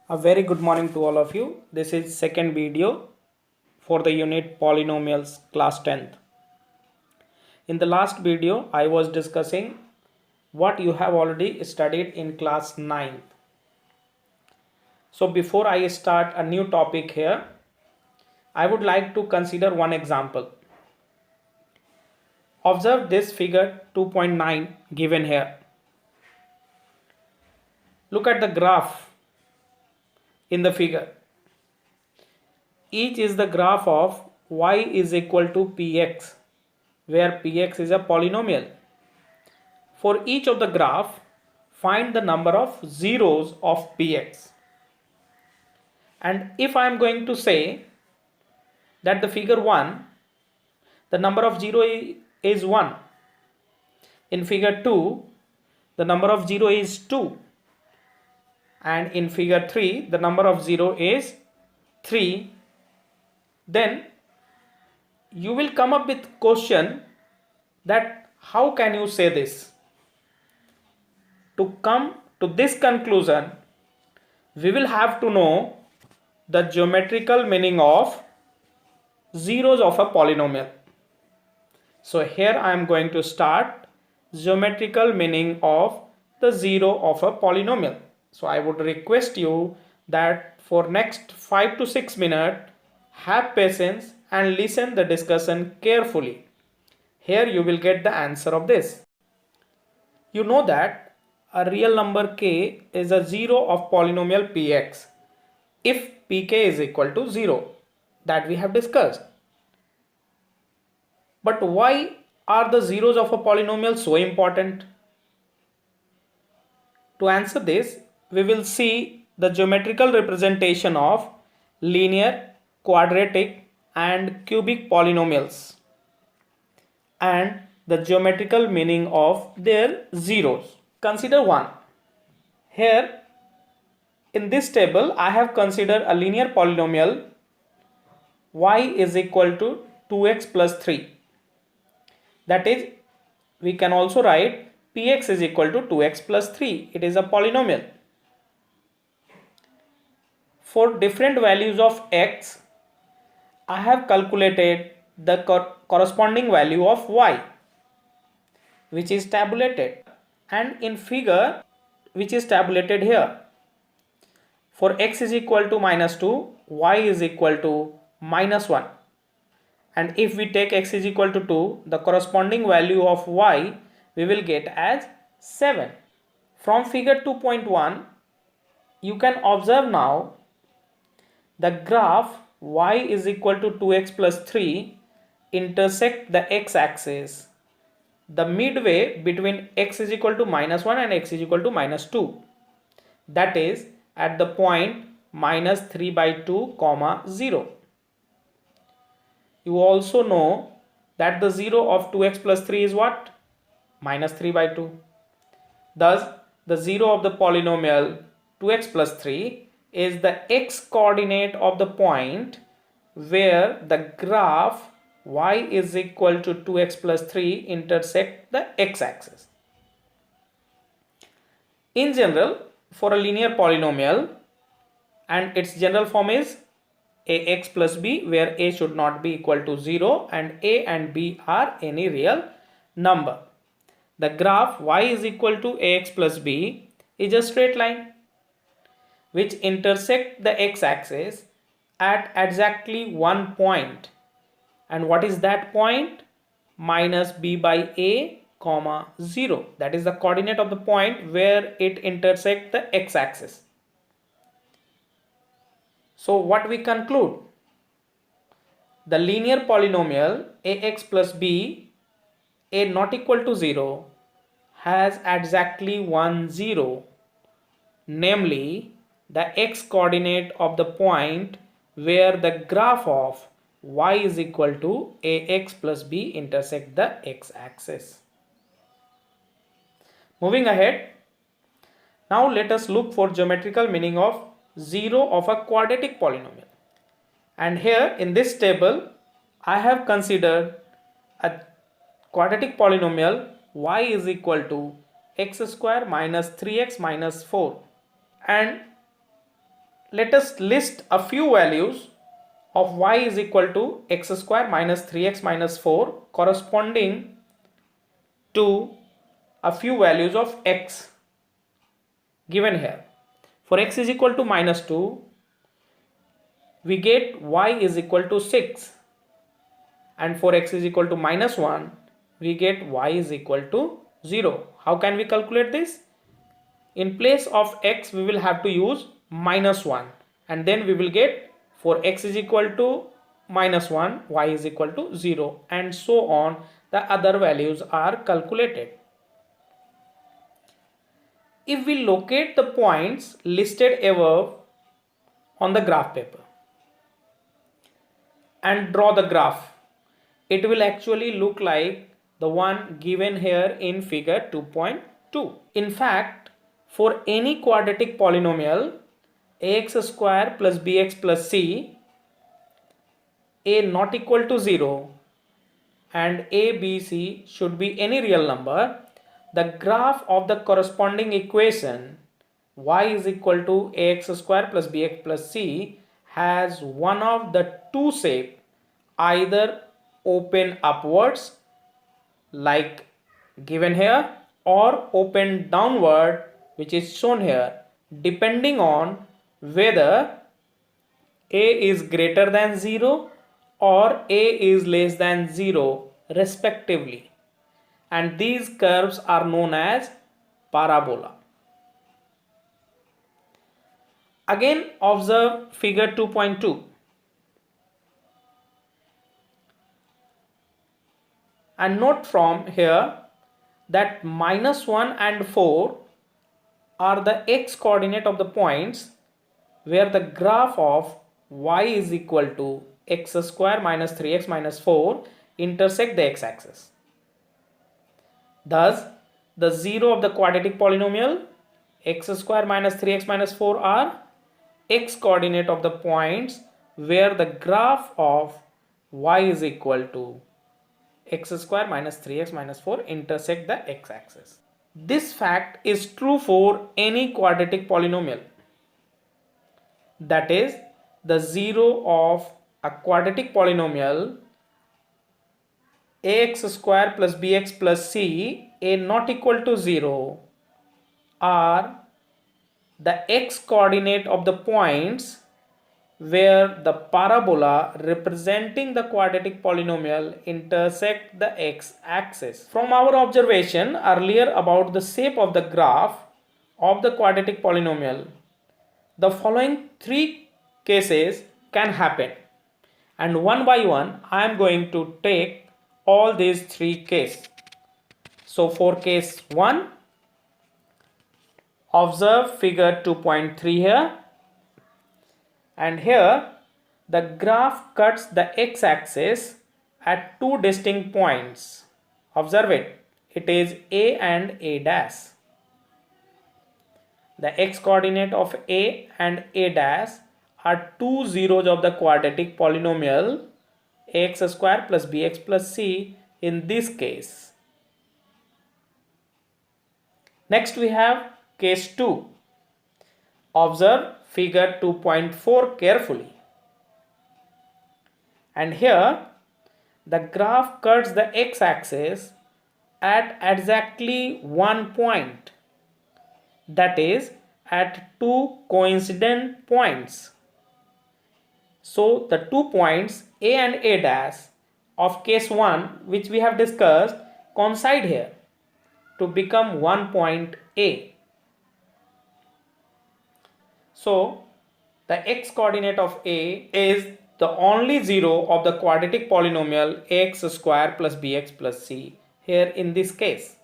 A very good morning to all of you. This is second video for the unit polynomials class 10th. In the last video I was discussing what you have already studied in class 9th. So before I start a new topic here, I would like to consider one example. Observe this figure 2.9 given here. Look at the graph in the figure. Each is the graph of y is equal to px, where px is a polynomial. For each of the graph, find the number of zeros of px. And if I am going to say that the figure 1, the number of 0 is 1. In figure 2, the number of 0 is 2. And in figure 3, the number of 0 is 3. Then you will come up with question that how can you say this? To come to this conclusion, we will have to know the geometrical meaning of zeros of a polynomial. So here I am going to start geometrical meaning of the zero of a polynomial. So I would request you that for next 5 to 6 minutes, have patience and listen the discussion carefully. Here you will get the answer of this. You know that a real number k is a zero of polynomial px if pk is equal to 0, that we have discussed. But why are the zeros of a polynomial so important? To answer this, we will see the geometrical representation of linear, quadratic and cubic polynomials and the geometrical meaning of their zeros. Consider one. Here in this table I have considered a linear polynomial y is equal to 2x plus 3. That is, we can also write px is equal to 2x plus 3. It is a polynomial. For different values of x, I have calculated the corresponding value of y, which is tabulated, and in figure which is tabulated here. For x is equal to minus 2, y is equal to minus 1. And if we take x is equal to 2, the corresponding value of y we will get as 7. From figure 2.1, you can observe now the graph y is equal to 2x plus 3 intersect the x-axis, the midway between x is equal to minus 1 and x is equal to minus 2. That is at the point minus 3 by 2 comma 0. You also know that the 0 of 2x plus 3 is what? Minus 3 by 2. Thus, the 0 of the polynomial 2x plus 3 is the x coordinate of the point where the graph y is equal to 2x plus 3 intersect the x-axis. In general, for a linear polynomial, and its general form is ax plus b, where a should not be equal to 0 and a and b are any real number. The graph y is equal to ax plus b is a straight line which intersect the x-axis at exactly one point. And what is that point? Minus b by a comma 0. That is the coordinate of the point where it intersects the x-axis. So what we conclude? The linear polynomial ax plus b, a not equal to 0, has exactly one 0, namely the x coordinate of the point where the graph of y is equal to ax plus b intersect the x-axis. Moving ahead, now let us look for geometrical meaning of 0 of a quadratic polynomial. And here in this table, I have considered a quadratic polynomial y is equal to x square minus 3x minus 4. And let us list a few values of y is equal to x square minus 3x minus 4 corresponding to a few values of x given here. For x is equal to minus 2, we get y is equal to 6, and for x is equal to minus 1, we get y is equal to 0. How can we calculate this? In place of x, we will have to use minus 1, and then we will get for x is equal to minus 1, y is equal to 0, and so on. The other values are calculated. If we locate the points listed above on the graph paper and draw the graph, it will actually look like the one given here in figure 2.2. In fact, for any quadratic polynomial ax square plus bx plus c, a not equal to 0 and a, b, c should be any real number, the graph of the corresponding equation y is equal to ax square plus bx plus c has one of the two shape, either open upwards like given here or open downward which is shown here, depending on whether a is greater than 0 or a is less than 0 respectively, and these curves are known as parabola. Again observe figure 2.2 and note from here that minus 1 and 4 are the x coordinate of the points where the graph of y is equal to x square minus 3x minus 4 intersect the x-axis. Thus, the 0 of the quadratic polynomial x square minus 3x minus 4 are x coordinate of the points where the graph of y is equal to x square minus 3x minus 4 intersect the x-axis. This fact is true for any quadratic polynomial. That is, the 0 of a quadratic polynomial ax square plus bx plus c a not equal to 0 are the x coordinate of the points where the parabola representing the quadratic polynomial intersect the x-axis. From our observation earlier about the shape of the graph of the quadratic polynomial, the following three cases can happen, and one by one I am going to take all these three cases. So for case 1, observe figure 2.3 here, and here the graph cuts the x-axis at two distinct points. Observe it, it is a and a dash. The x coordinate of a and a dash are two zeros of the quadratic polynomial ax square plus bx plus c in this case. Next we have case 2. Observe figure 2.4 carefully. And here the graph cuts the x-axis at exactly one point, that is at two coincident points. So the 2 points a and a dash of case 1 which we have discussed coincide here to become one point A. So the x coordinate of A is the only 0 of the quadratic polynomial ax square plus bx plus c here in this case.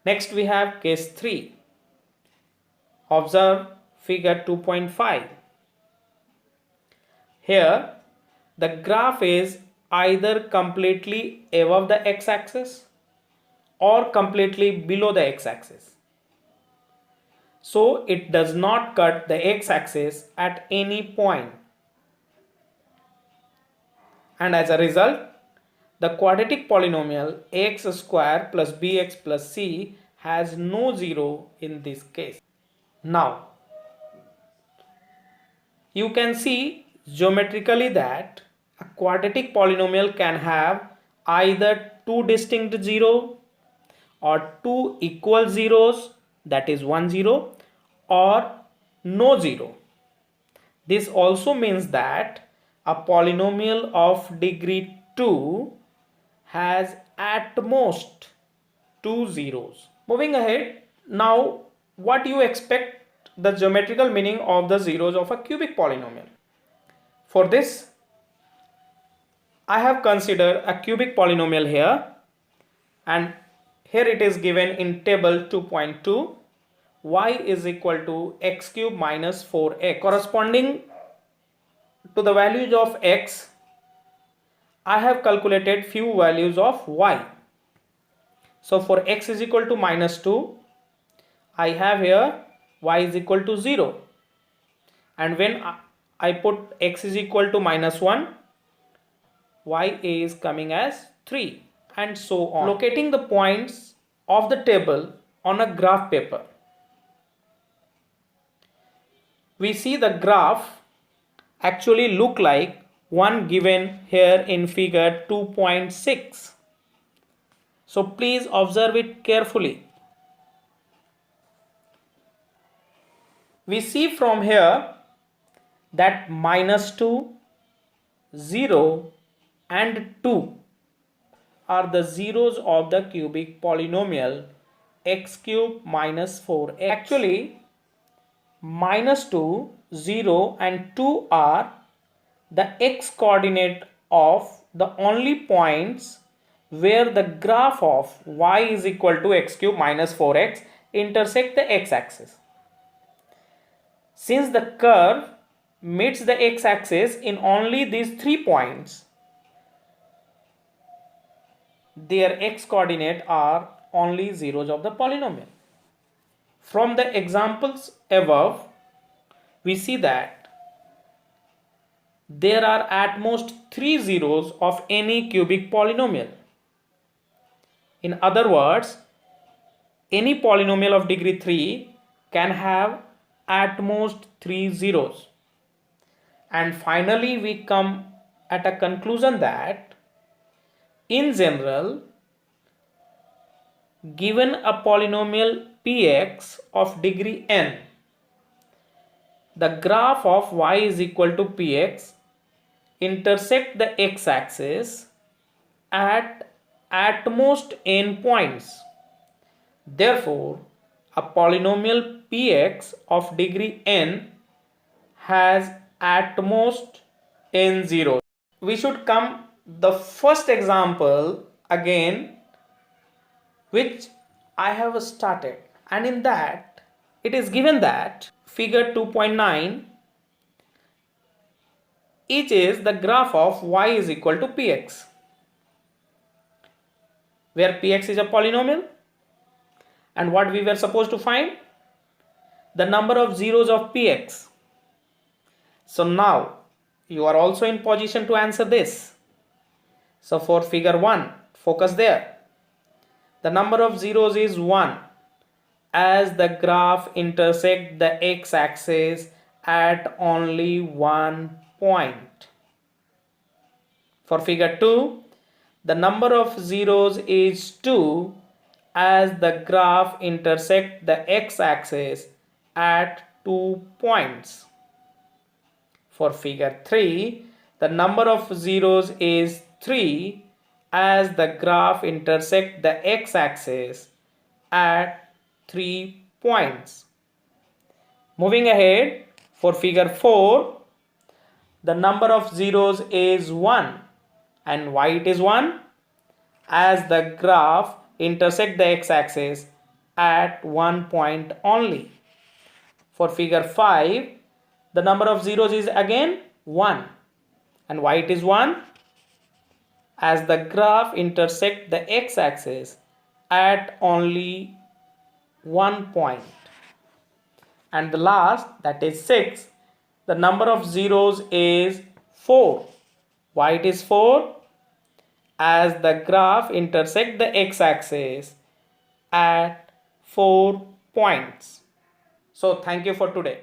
Next we have case 3. Observe figure 2.5. Here the graph is either completely above the x-axis or completely below the x-axis. So it does not cut the x-axis at any point. And as a result, the quadratic polynomial ax square plus bx plus c has no 0 in this case. Now, You can see geometrically that a quadratic polynomial can have either two distinct zeros or two equal zeros, that is 1 0, or no zero. This also means that a polynomial of degree 2 has at most two zeros. Moving ahead, now what you expect the geometrical meaning of the zeros of a cubic polynomial? For this, I have considered a cubic polynomial here, and here it is given in table 2.2. Y is equal to x cube minus 4x. Corresponding to the values of x, I have calculated few values of y. So for x is equal to minus 2, I have here y is equal to 0. And when I put x is equal to minus 1, y is coming as 3, and so on. Locating the points of the table on a graph paper, we see the graph actually look like one given here in figure 2.6. So please observe it carefully. We see from here that minus 2, 0 and 2 are the zeros of the cubic polynomial x cube minus 4x. Actually, minus 2, 0 and 2 are the x coordinate of the only points where the graph of y is equal to x cube minus 4x intersect the x-axis. Since the curve meets the x-axis in only these 3 points, their x coordinate are only zeros of the polynomial. From the examples above, we see that there are at most 3 zeros of any cubic polynomial. In other words, any polynomial of degree 3 can have at most 3 zeros. And finally, we come at a conclusion that in general, given a polynomial px of degree n, the graph of y is equal to px intersect the x-axis at most n points. Therefore, a polynomial px of degree n has at most n zeros. We should come the first example again, which I have started, and in that it is given that figure 2.9, each is the graph of y is equal to px, where px is a polynomial, and what we were supposed to find? The number of zeros of px. So now you are also in position to answer this. So for figure 1, focus there. The number of zeros is 1 as the graph intersects the x-axis at only one point. For figure 2, the number of zeros is 2 as the graph intersects the x-axis at 2 points. For figure 3, the number of zeros is 3 as the graph intersects the x-axis at 3 points. Moving ahead, for figure 4, the number of zeros is 1, and why it is 1? As the graph intersects the x-axis at 1 point only. For figure 5, the number of zeros is again 1, and why it is 1? As the graph intersects the x-axis at only 1 point. And the last, that is 6, the number of zeros is 4. Why it is 4? As the graph intersects the x-axis at 4 points. So thank you for today.